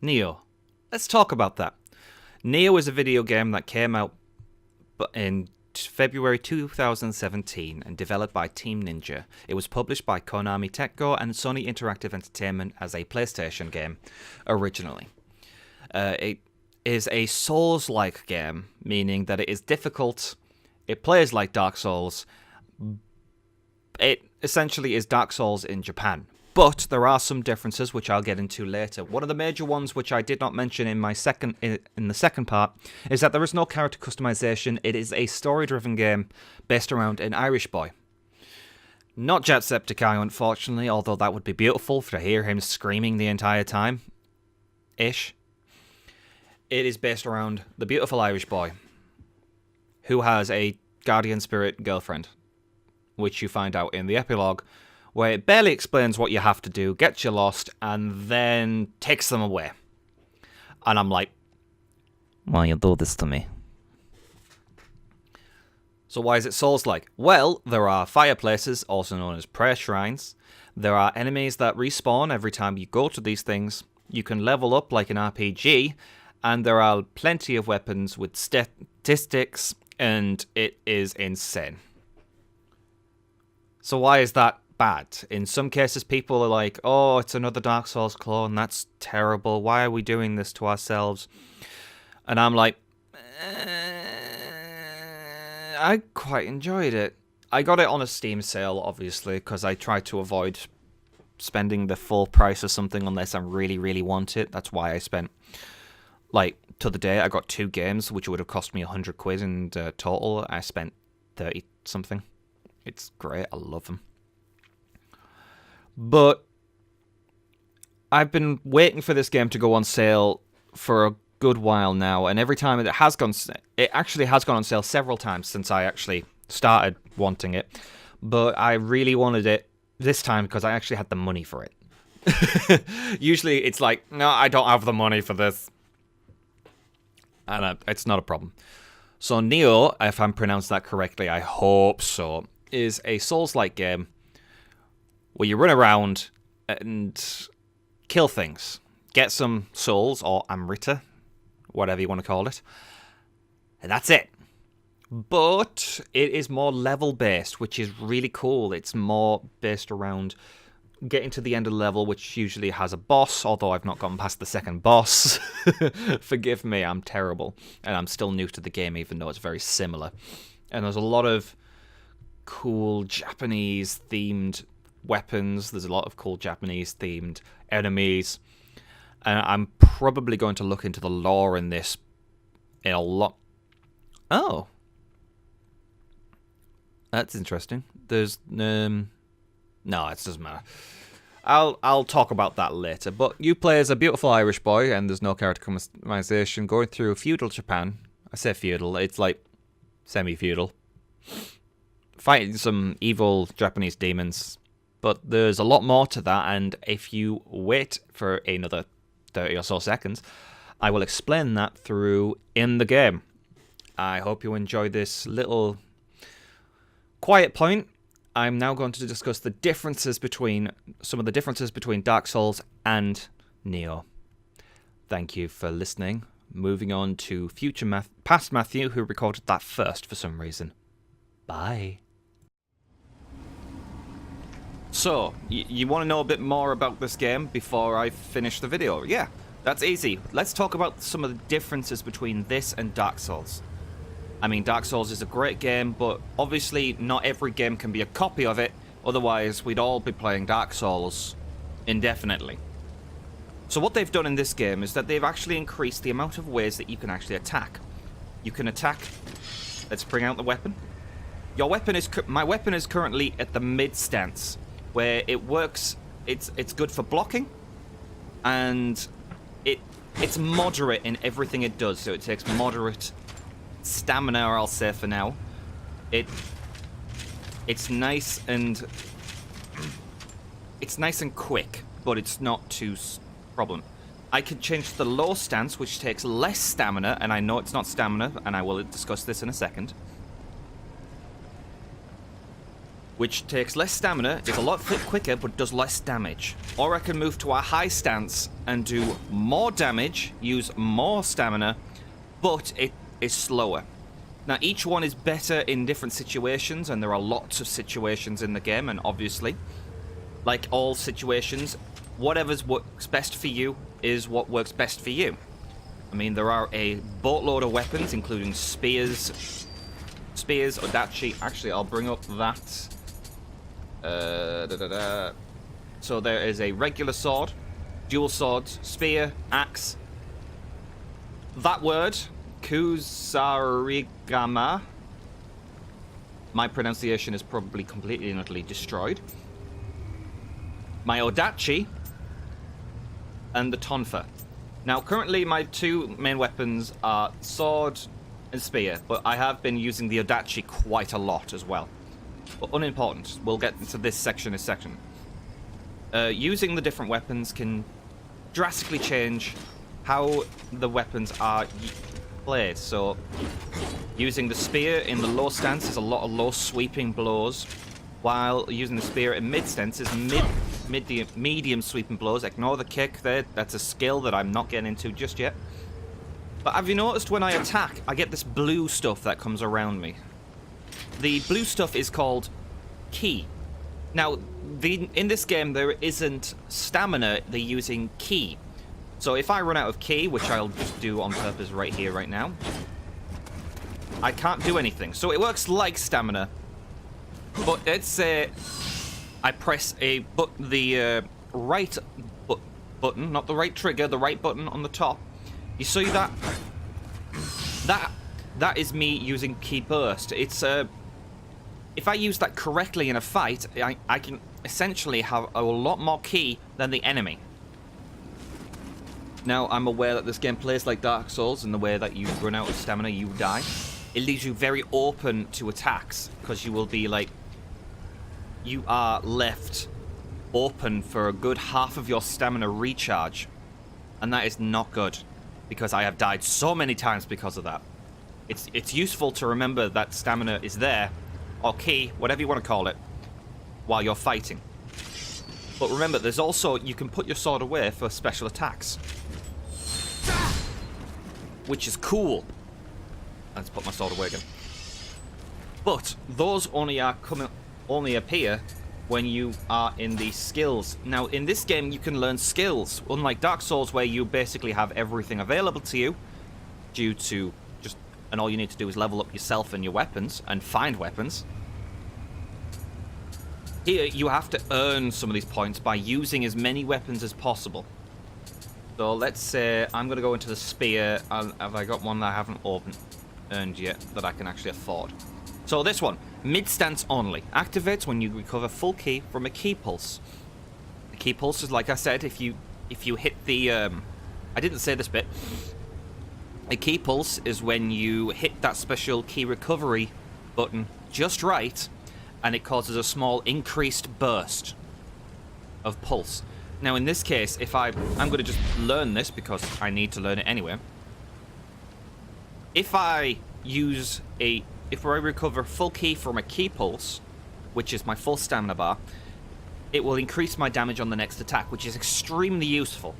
Nioh. Let's talk about that. Nioh is a video game that came out in February 2017 and developed by Team Ninja. It was published by Konami TechGo and Sony Interactive Entertainment as a PlayStation game originally. It is a Souls-like game, meaning that it is difficult. It plays like Dark Souls. It essentially is Dark Souls in Japan. But there are some differences which I'll get into later. One of the major ones which I did not mention in the second part is that there is no character customization. It is a story-driven game based around an Irish boy. Not Jacksepticeye, unfortunately, although that would be beautiful to hear him screaming the entire time. Ish. It is based around the beautiful Irish boy who has a guardian spirit girlfriend, which you find out in the epilogue, where it barely explains what you have to do, gets you lost, and then takes them away. And I'm like, why you do this to me? So why is it Souls-like? Well, there are fireplaces, also known as prayer shrines. There are enemies that respawn every time you go to these things. You can level up like an RPG, and there are plenty of weapons with statistics, and it is insane. So why is that bad? In some cases, people are like, oh, it's another Dark Souls clone, that's terrible, why are we doing this to ourselves? And I'm like, I quite enjoyed it. I got it on a Steam sale, obviously, because I tried to avoid spending the full price of something unless I really, really want it. That's why I spent, like, to the day, I got 2 games, which would have cost me 100 quid, and total, I spent 30 something. It's great, I love them. But I've been waiting for this game to go on sale for a good while now, and every time it actually has gone on sale several times since I actually started wanting it. But I really wanted it this time because I actually had the money for it. Usually it's like, no, I don't have the money for this. And it's not a problem. So Nioh, if I'm pronounced that correctly, I hope so, is a Souls-like game where you run around and kill things. Get some souls, or Amrita, whatever you want to call it. And that's it. But it is more level-based, which is really cool. It's more based around getting to the end of the level, which usually has a boss, although I've not gone past the second boss. Forgive me, I'm terrible. And I'm still new to the game, even though it's very similar. And there's a lot of cool Japanese-themed weapons. There's a lot of cool Japanese-themed enemies. And I'm probably going to look into the lore in this in a lot. Oh. That's interesting. There's... No, it doesn't matter. I'll talk about that later. But you play as a beautiful Irish boy, and there's no character customization, going through feudal Japan. I say feudal, it's like semi-feudal. Fighting some evil Japanese demons. But there's a lot more to that, and if you wait for another 30 or so seconds, I will explain that through in the game. I hope you enjoy this little quiet point. I'm now going to discuss some of the differences between Dark Souls and Nioh. Thank you for listening. Moving on to past Matthew, who recorded that first for some reason. Bye. So, you want to know a bit more about this game before I finish the video? Yeah, that's easy. Let's talk about some of the differences between this and Dark Souls. I mean, Dark Souls is a great game, but obviously not every game can be a copy of it, otherwise we'd all be playing Dark Souls indefinitely. So what they've done in this game is that they've actually increased the amount of ways that you can actually attack. You can attack... Let's bring out the weapon. My weapon is currently at the mid stance, where it works. It's good for blocking, and it's moderate in everything it does. So it takes moderate stamina, I'll say for now. It's nice and quick, but it's not too problem. I can change the low stance, which takes less stamina, and I know it's not stamina, and I will discuss this in a second. which takes less stamina, is a lot quicker, but does less damage. Or I can move to a high stance and do more damage, use more stamina, but it is slower. Now, each one is better in different situations, and there are lots of situations in the game, and obviously, like all situations, whatever works best for you is what works best for you. I mean, there are a boatload of weapons, including spears, odachi. Actually, I'll bring up that. So there is a regular sword, dual swords, spear, axe. That word, kusarigama. My pronunciation is probably completely and utterly destroyed. My odachi, and the tonfa. Now, currently, my two main weapons are sword and spear, but I have been using the odachi quite a lot as well. But unimportant. We'll get into this section in a second. Using the different weapons can drastically change how the weapons are played. So, using the spear in the low stance is a lot of low sweeping blows, while using the spear in mid stance is medium sweeping blows. Ignore the kick there. That's a skill that I'm not getting into just yet. But have you noticed when I attack, I get this blue stuff that comes around me? The blue stuff is called ki. Now, in this game, there isn't stamina. They're using ki. So if I run out of ki, which I'll just do on purpose right here, right now, I can't do anything. So it works like stamina. But let's say I press the right button, not the right trigger, the right button on the top. You see that? That is me using ki burst. It's if I use that correctly in a fight, I can essentially have a lot more ki than the enemy. Now, I'm aware that this game plays like Dark Souls in the way that you run out of stamina, you die. It leaves you very open to attacks, because you will be like... You are left open for a good half of your stamina recharge. And that is not good, because I have died so many times because of that. It's useful to remember that stamina is there, or ki, whatever you want to call it, while you're fighting. But remember, there's also... You can put your sword away for special attacks, which is cool. Let's put my sword away again. But those only appear when you are in the skills. Now, in this game, you can learn skills, unlike Dark Souls, where you basically have everything available to you due to just... And all you need to do is level up yourself and your weapons and find weapons. Here, you have to earn some of these points by using as many weapons as possible. So let's say I'm going to go into the spear. Have I got one that I haven't earned yet that I can actually afford? So this one, mid stance only, activates when you recover full ki from a ki pulse. The ki pulse is, like I said, if you hit the I didn't say this bit. A ki pulse is when you hit that special ki recovery button just right, and it causes a small increased burst of pulse. Now, in this case, if I'm going to just learn this because I need to learn it anyway. If I recover full ki from a ki pulse, which is my full stamina bar, it will increase my damage on the next attack, which is extremely useful.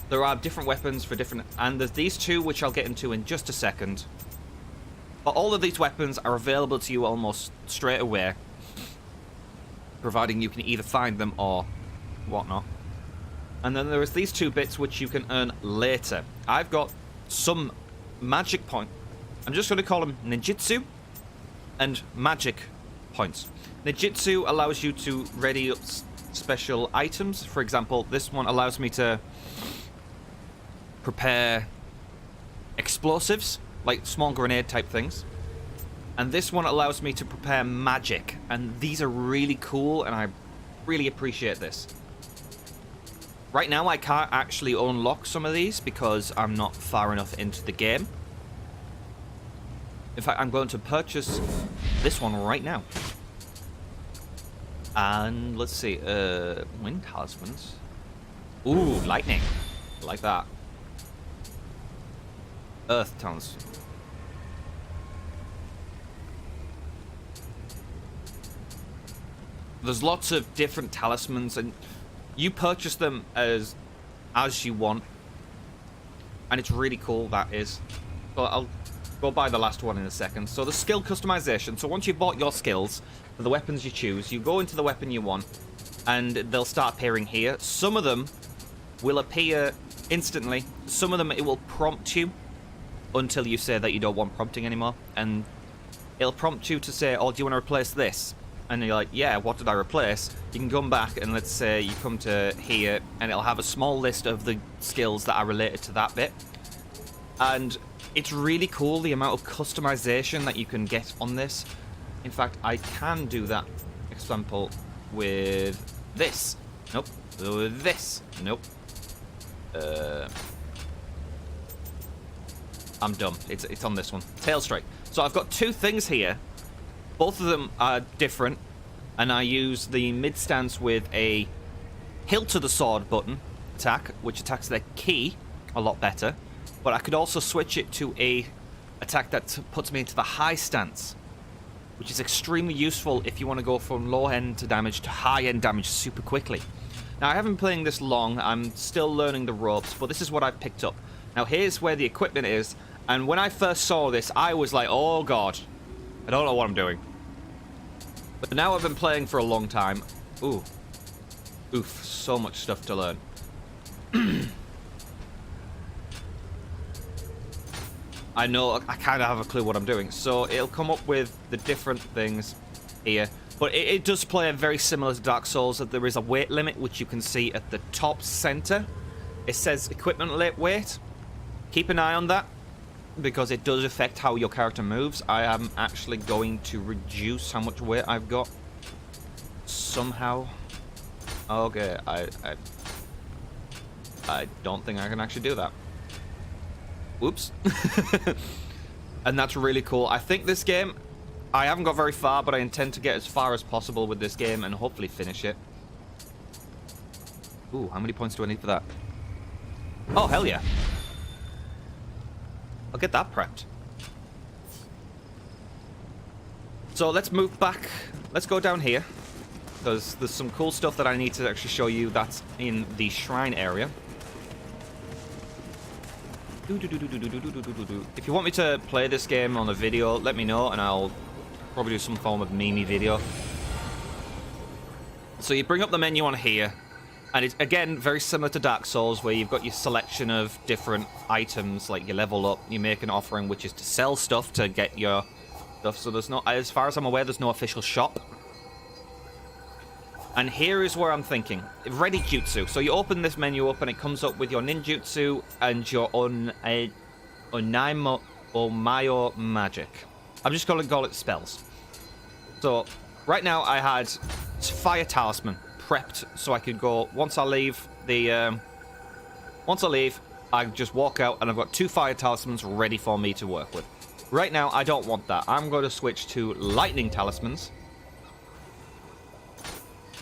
There are different weapons for different... And there's these two, which I'll get into in just a second. But all of these weapons are available to you almost straight away, providing you can either find them or whatnot. And then there is these two bits which you can earn later. I've got some magic point. I'm just going to call them ninjutsu and magic points. Ninjutsu allows you to ready up special items. For example, this one allows me to prepare explosives, like small grenade type things. And this one allows me to prepare magic. And these are really cool, and I really appreciate this. Right now, I can't actually unlock some of these because I'm not far enough into the game. In fact, I'm going to purchase this one right now. And let's see, wind husbands. Ooh, lightning. I like that. Earth tones. There's lots of different talismans, and you purchase them as you want, and it's really cool. That is. So I'll go buy the last one in a second. So the skill customization. So once you've bought your skills for the weapons you choose, you go into the weapon you want, and they'll start appearing here. Some of them will appear instantly. Some of them it will prompt you until you say that you don't want prompting anymore, and it'll prompt you to say, oh, do you want to replace this? And you're like, yeah, what did I replace? You can come back, and let's say you come to here, and it'll have a small list of the skills that are related to that bit. And it's really cool, the amount of customization that you can get on this. In fact, I can do that example with this. Nope. With this. Nope. I'm dumb. It's on this one. Tail strike. So I've got two things here. Both of them are different, and I use the mid stance with a hilt to the sword button attack, which attacks their key a lot better. But I could also switch it to a attack that puts me into the high stance, which is extremely useful if you want to go from low end to damage to high end damage super quickly. Now, I haven't been playing this long. I'm still learning the ropes, but this is what I've picked up. Now, here's where the equipment is, and when I first saw this, I was like, oh god, I don't know what I'm doing. But now I've been playing for a long time. Ooh. Oof, so much stuff to learn. I know, I kind of have a clue what I'm doing. So it'll come up with the different things here. But it does play very similar to Dark Souls. That there is a weight limit, which you can see at the top center. It says equipment weight. Keep an eye on that, because it does affect how your character moves. I am actually going to reduce how much weight I've got. Somehow. Okay, I don't think I can actually do that. Whoops. And that's really cool. I think this game, I haven't got very far, but I intend to get as far as possible with this game and hopefully finish it. Ooh, how many points do I need for that? Oh, hell yeah. I'll get that prepped. So let's move back. Let's go down here, because there's some cool stuff that I need to actually show you that's in the shrine area. If you want me to play this game on a video, let me know, and I'll probably do some form of meme video. So you bring up the menu on here, and it's, again, very similar to Dark Souls, where you've got your selection of different items, like you level up, you make an offering, which is to sell stuff to get your stuff. So there's no, as far as I'm aware, there's no official shop. And here is where I'm thinking. Ready Jutsu. So you open this menu up, and it comes up with your ninjutsu and your Omayo magic. I'm just going to call it spells. So right now I had Fire Talisman prepped, so I could go, once I leave, I just walk out, and I've got 2 Fire Talismans ready for me to work with. Right now, I don't want that. I'm going to switch to Lightning Talismans.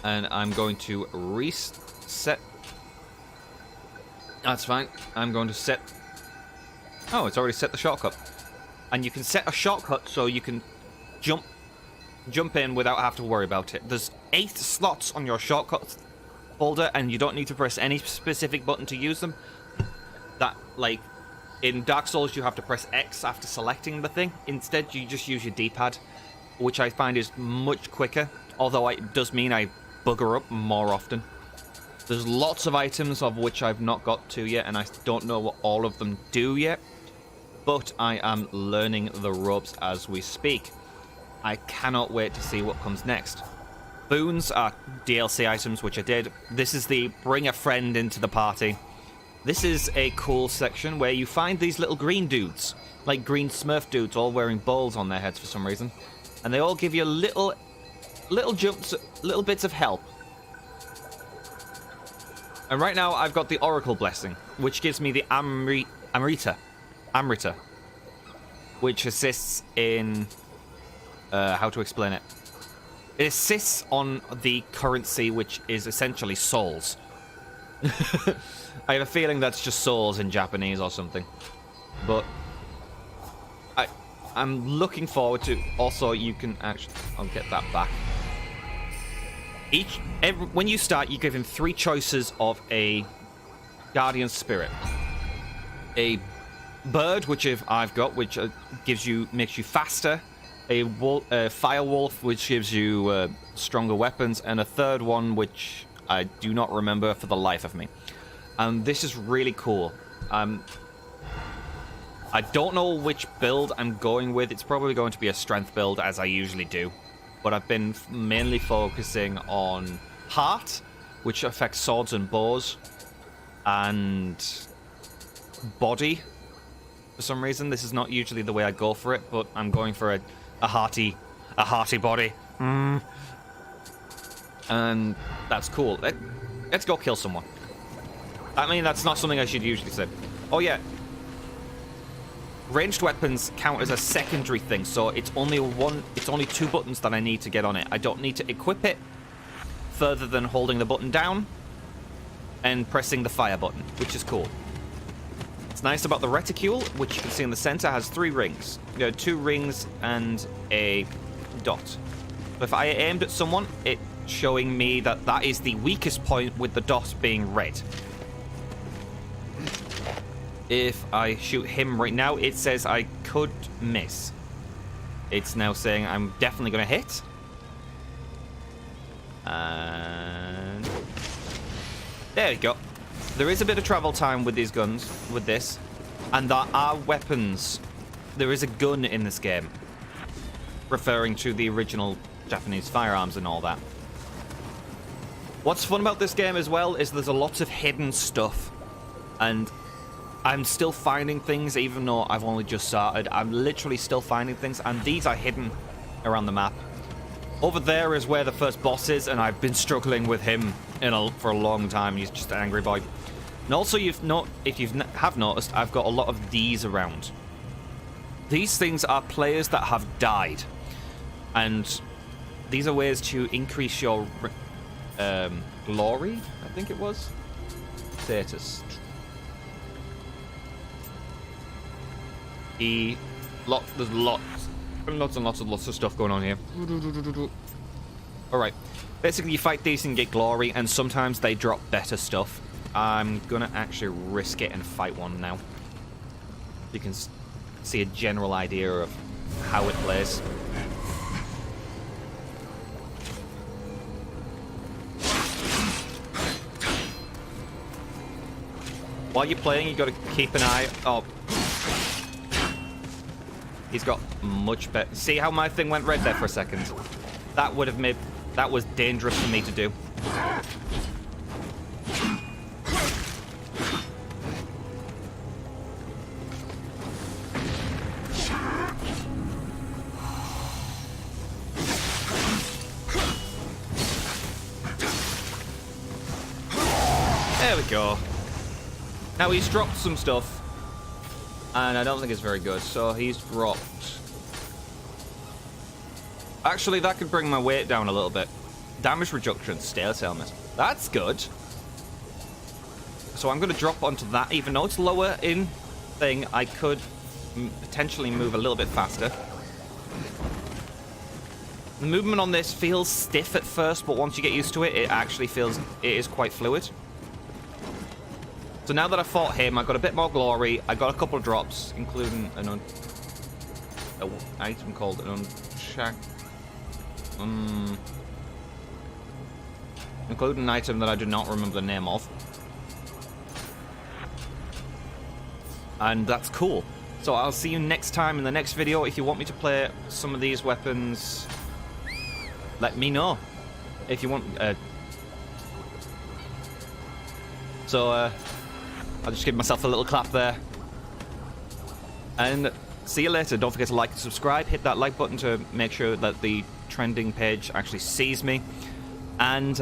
And I'm going to reset. That's fine. I'm going to set. Oh, it's already set the shortcut. And you can set a shortcut so you can jump in without having to worry about it. There's 8 slots on your shortcut folder, and you don't need to press any specific button to use them. That, like, in Dark Souls, you have to press X after selecting the thing. Instead, you just use your D-pad, which I find is much quicker, although it does mean I bugger up more often. There's lots of items of which I've not got to yet, and I don't know what all of them do yet, but I am learning the ropes as we speak. I cannot wait to see what comes next. Boons are DLC items, which I did. This is the bring a friend into the party. This is a cool section where you find these little green dudes, like green Smurf dudes, all wearing bowls on their heads for some reason, and they all give you little jumps, little bits of help. And right now I've got the Oracle Blessing, which gives me the Amrita, which assists in how to explain it. It assists on the currency, which is essentially souls. I have a feeling that's just souls in Japanese or something, but I'm looking forward to. Also, you can actually, I'll get that back. When you start, you give him 3 choices of a guardian spirit. A bird, which I've got, which makes you faster. A fire wolf, which gives you stronger weapons, and a third one, which I do not remember for the life of me. This is really cool. I don't know which build I'm going with. It's probably going to be a strength build, as I usually do. But I've been mainly focusing on heart, which affects swords and bows, and body. For some reason, this is not usually the way I go for it, but I'm going for a hearty body. And that's cool. Let's go kill someone. I mean, that's not something I should usually say. Oh yeah. Ranged weapons count as a secondary thing, so it's only 2 buttons that I need to get on it. I don't need to equip it further than holding the button down and pressing the fire button, which is cool. It's nice about the reticule, which you can see in the center, has 3 rings. You know, 2 rings and a dot. So if I aimed at someone, it's showing me that is the weakest point, with the dot being red. If I shoot him right now, it says I could miss. It's now saying I'm definitely going to hit. And there we go. There is a bit of travel time with these guns, with this. And there are weapons. There is a gun in this game, referring to the original Japanese firearms and all that. What's fun about this game as well is there's a lot of hidden stuff. And I'm still finding things, even though I've only just started. I'm literally still finding things, and these are hidden around the map. Over there is where the first boss is, and I've been struggling with him for a long time. He's just an angry boy. And also, if you have noticed, I've got a lot of these around. These things are players that have died, and these are ways to increase your glory, I think it was. Status. There's lots and lots of stuff going on here. Alright. Basically, you fight these and get glory, and sometimes they drop better stuff. I'm gonna actually risk it and fight one now. You can see a general idea of how it plays. While you're playing, you gotta keep an eye... Oh. He's got much better... See how my thing went red there for a second? That would have made... That was dangerous for me to do. There we go. Now he's dropped some stuff. And I don't think it's very good, so he's dropped... Actually, that could bring my weight down a little bit. Damage reduction, Steel Helmet. That's good. So I'm going to drop onto that. Even though it's lower in thing, I could potentially move a little bit faster. The movement on this feels stiff at first, but once you get used to it, it actually feels... It is quite fluid. So now that I fought him, I got a bit more glory. I got a couple of drops, including an item called an including an item that I do not remember the name of. And that's cool. So I'll see you next time in the next video. If you want me to play some of these weapons, let me know. If you want... I'll just give myself a little clap there. And see you later. Don't forget to like and subscribe. Hit that like button to make sure that the trending page actually sees me. And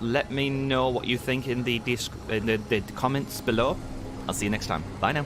let me know what you think in the comments below. I'll see you next time. Bye now.